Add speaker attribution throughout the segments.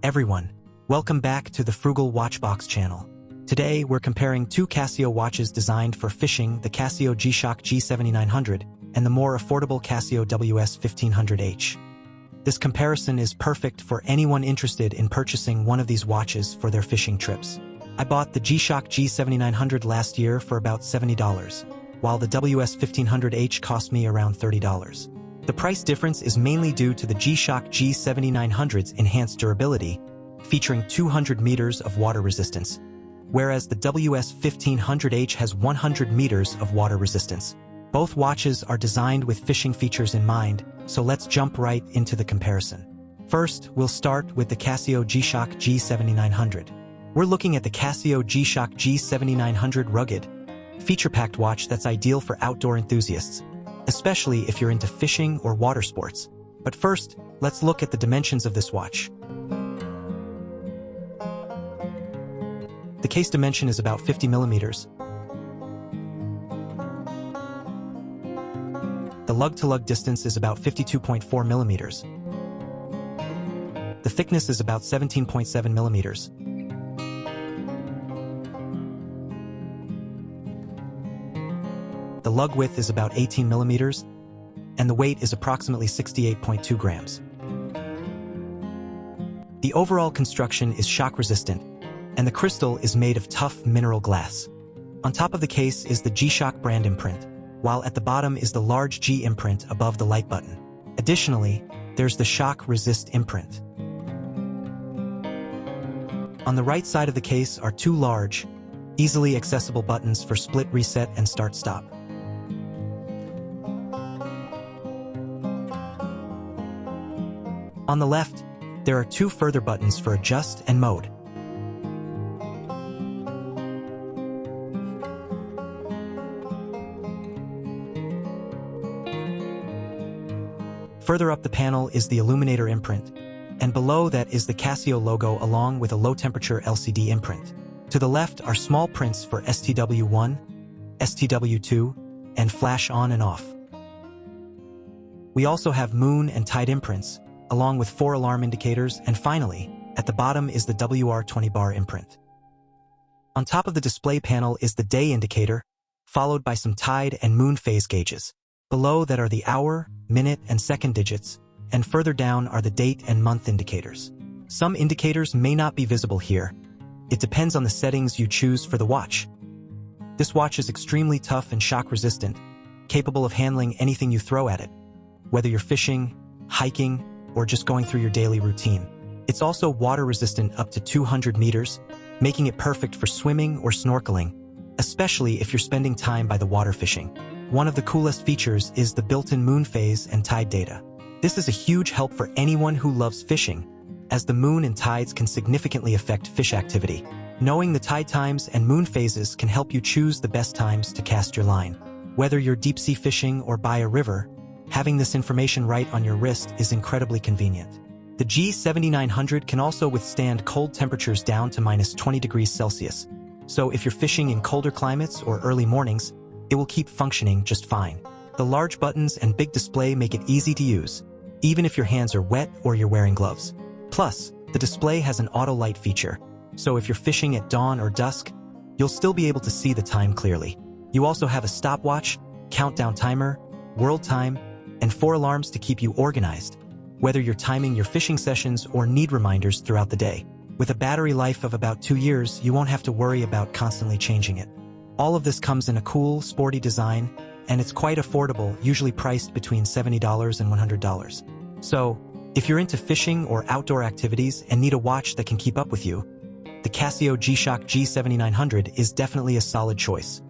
Speaker 1: everyone, welcome back to the Frugal Watchbox channel. Today we're comparing two Casio watches designed for fishing, the Casio G-Shock G7900 and the more affordable Casio WS-1500H. This comparison is perfect for anyone interested in purchasing one of these watches for their fishing trips. I bought the G-Shock G7900 last year for about $70, while the WS-1500H cost me around $30. The price difference is mainly due to the G-Shock G7900's enhanced durability, featuring 200 meters of water resistance, whereas the WS-1500H has 100 meters of water resistance. Both watches are designed with fishing features in mind, so let's jump right into the comparison. First, we'll start with the Casio G-Shock G7900. We're looking at the Casio G-Shock G7900 rugged, feature-packed watch that's ideal for outdoor enthusiasts, especially if you're into fishing or water sports. But first, let's look at the dimensions of this watch. The case dimension is about 50 millimeters. The lug-to-lug distance is about 52.4 millimeters. The thickness is about 17.7 millimeters. The lug width is about 18 millimeters, and the weight is approximately 68.2 grams. The overall construction is shock-resistant, and the crystal is made of tough mineral glass. On top of the case is the G-Shock brand imprint, while at the bottom is the large G imprint above the light button. Additionally, there's the Shock Resist imprint. On the right side of the case are two large, easily accessible buttons for split reset and start-stop. On the left, there are two further buttons for adjust and mode. Further up the panel is the illuminator imprint, and below that is the Casio logo along with a low-temperature LCD imprint. To the left are small prints for STW1, STW2, and flash on and off. We also have moon and tide imprints, along with 4 alarm indicators, and finally, at the bottom is the WR20 bar imprint. On top of the display panel is the day indicator, followed by some tide and moon phase gauges. Below that are the hour, minute, and second digits, and further down are the date and month indicators. Some indicators may not be visible here. It depends on the settings you choose for the watch. This watch is extremely tough and shock-resistant, capable of handling anything you throw at it, whether you're fishing, hiking, or just going through your daily routine. It's also water-resistant up to 200 meters, making it perfect for swimming or snorkeling, especially if you're spending time by the water fishing. One of the coolest features is the built-in moon phase and tide data. This is a huge help for anyone who loves fishing, as the moon and tides can significantly affect fish activity. Knowing the tide times and moon phases can help you choose the best times to cast your line. Whether you're deep-sea fishing or by a river, having this information right on your wrist is incredibly convenient. The G7900 can also withstand cold temperatures down to -20 degrees Celsius, so if you're fishing in colder climates or early mornings, it will keep functioning just fine. The large buttons and big display make it easy to use, even if your hands are wet or you're wearing gloves. Plus, the display has an auto light feature, so if you're fishing at dawn or dusk, you'll still be able to see the time clearly. You also have a stopwatch, countdown timer, world time, and 4 alarms to keep you organized, whether you're timing your fishing sessions or need reminders throughout the day. With a battery life of about 2 years, you won't have to worry about constantly changing it. All of this comes in a cool, sporty design, and it's quite affordable, usually priced between $70 and $100. So, if you're into fishing or outdoor activities and need a watch that can keep up with you, the Casio G-Shock G7900 is definitely a solid choice.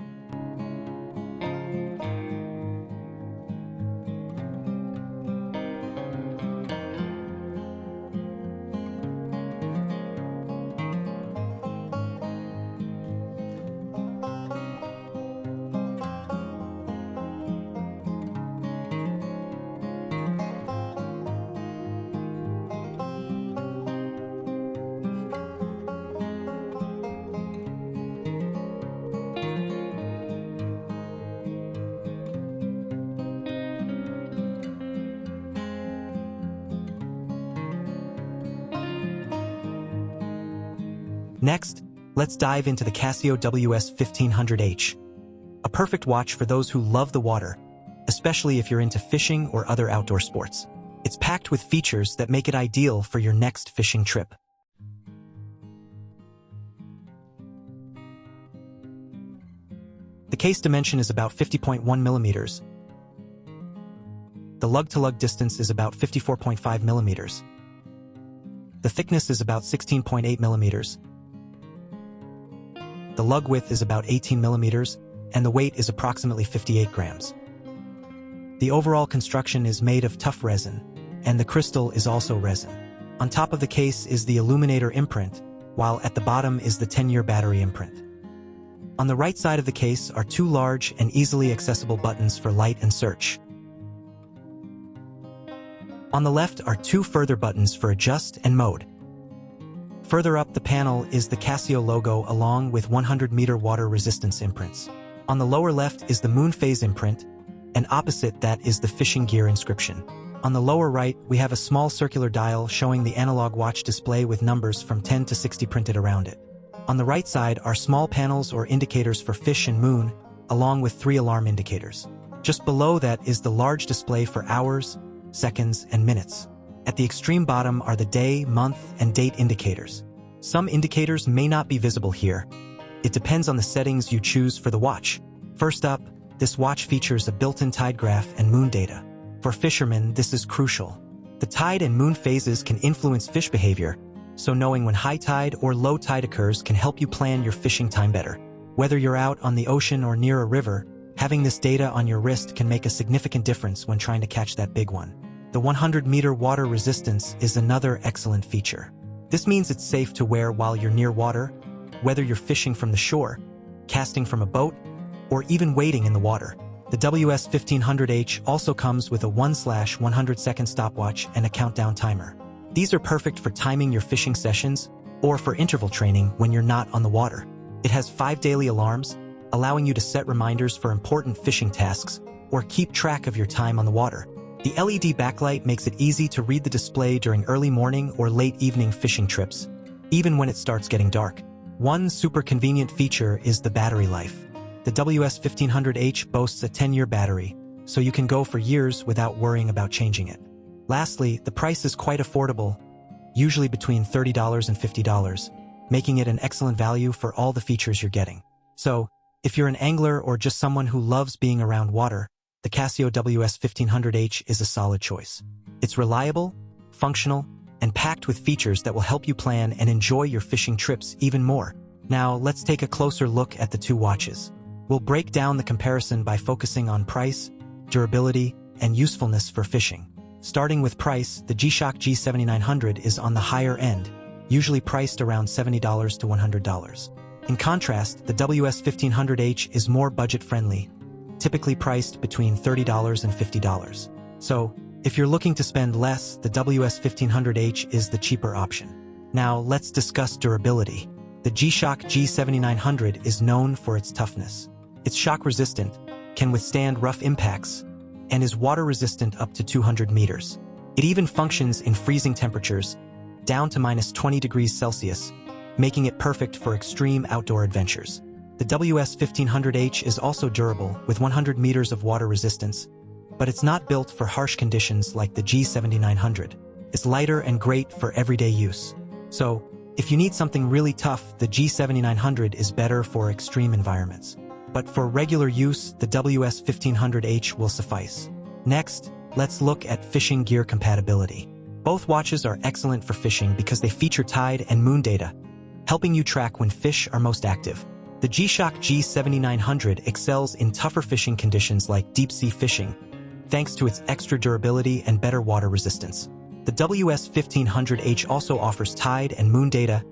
Speaker 1: Next, let's dive into the Casio WS-1500H. A perfect watch for those who love the water, especially if you're into fishing or other outdoor sports. It's packed with features that make it ideal for your next fishing trip. The case dimension is about 50.1 millimeters. The lug-to-lug distance is about 54.5 millimeters. The thickness is about 16.8 millimeters. The lug width is about 18 millimeters, and the weight is approximately 58 grams. The overall construction is made of tough resin, and the crystal is also resin. On top of the case is the illuminator imprint, while at the bottom is the 10-year battery imprint. On the right side of the case are two large and easily accessible buttons for light and search. On the left are two further buttons for adjust and mode. Further up the panel is the Casio logo along with 100-meter water resistance imprints. On the lower left is the moon phase imprint, and opposite that is the fishing gear inscription. On the lower right, we have a small circular dial showing the analog watch display with numbers from 10 to 60 printed around it. On the right side are small panels or indicators for fish and moon, along with 3 alarm indicators. Just below that is the large display for hours, seconds, and minutes. At the extreme bottom are the day, month, and date indicators. Some indicators may not be visible here. It depends on the settings you choose for the watch. First up, this watch features a built-in tide graph and moon data. For fishermen, this is crucial. The tide and moon phases can influence fish behavior, so knowing when high tide or low tide occurs can help you plan your fishing time better. Whether you're out on the ocean or near a river, having this data on your wrist can make a significant difference when trying to catch that big one. The 100-meter water resistance is another excellent feature. This means it's safe to wear while you're near water, whether you're fishing from the shore, casting from a boat, or even wading in the water. The WS-1500H also comes with a 1/100-second stopwatch and a countdown timer. These are perfect for timing your fishing sessions or for interval training when you're not on the water. It has 5 daily alarms, allowing you to set reminders for important fishing tasks or keep track of your time on the water. The LED backlight makes it easy to read the display during early morning or late evening fishing trips, even when it starts getting dark. One super convenient feature is the battery life. The WS-1500H boasts a 10-year battery, so you can go for years without worrying about changing it. Lastly, the price is quite affordable, usually between $30 and $50, making it an excellent value for all the features you're getting. So, if you're an angler or just someone who loves being around water, the Casio WS-1500H is a solid choice. It's reliable, functional, and packed with features that will help you plan and enjoy your fishing trips even more. Now, let's take a closer look at the two watches. We'll break down the comparison by focusing on price, durability, and usefulness for fishing. Starting with price, the G-Shock G-7900 is on the higher end, usually priced around $70 to $100. In contrast, the WS-1500H is more budget-friendly, typically priced between $30 and $50. So, if you're looking to spend less, the WS-1500H is the cheaper option. Now, let's discuss durability. The G-Shock G-7900 is known for its toughness. It's shock-resistant, can withstand rough impacts, and is water-resistant up to 200 meters. It even functions in freezing temperatures, down to -20 degrees Celsius, making it perfect for extreme outdoor adventures. The WS-1500H is also durable, with 100 meters of water resistance, but it's not built for harsh conditions like the G-7900. It's lighter and great for everyday use. So, if you need something really tough, the G-7900 is better for extreme environments. But for regular use, the WS-1500H will suffice. Next, let's look at fishing gear compatibility. Both watches are excellent for fishing because they feature tide and moon data, helping you track when fish are most active. The G-Shock G-7900 excels in tougher fishing conditions like deep-sea fishing, thanks to its extra durability and better water resistance. The WS-1500H also offers tide and moon data,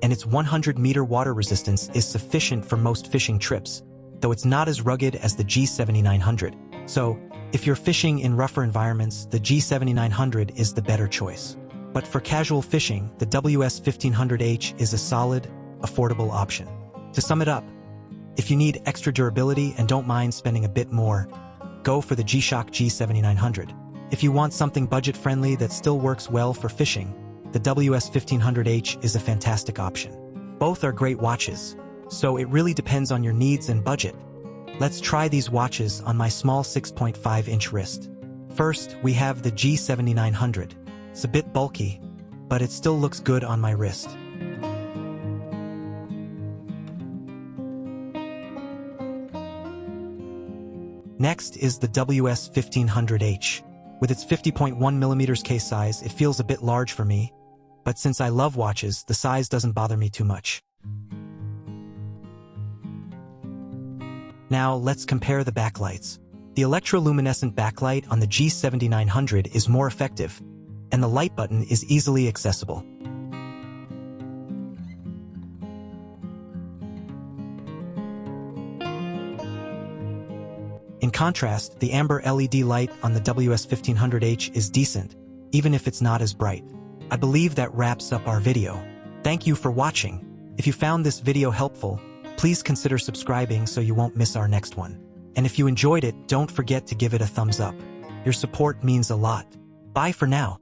Speaker 1: and its 100-meter water resistance is sufficient for most fishing trips, though it's not as rugged as the G-7900. So, if you're fishing in rougher environments, the G-7900 is the better choice. But for casual fishing, the WS-1500H is a solid, affordable option. To sum it up, if you need extra durability and don't mind spending a bit more, go for the G-Shock G-7900. If you want something budget-friendly that still works well for fishing, the WS-1500H is a fantastic option. Both are great watches, so it really depends on your needs and budget. Let's try these watches on my small 6.5-inch wrist. First, we have the G-7900. It's a bit bulky, but it still looks good on my wrist. Next is the WS-1500H. With its 50.1mm case size, it feels a bit large for me, but since I love watches, the size doesn't bother me too much. Now, let's compare the backlights. The electroluminescent backlight on the G-7900 is more effective, and the light button is easily accessible. In contrast, the amber LED light on the WS-1500H is decent, even if it's not as bright. I believe that wraps up our video. Thank you for watching. If you found this video helpful, please consider subscribing so you won't miss our next one. And if you enjoyed it, don't forget to give it a thumbs up. Your support means a lot. Bye for now.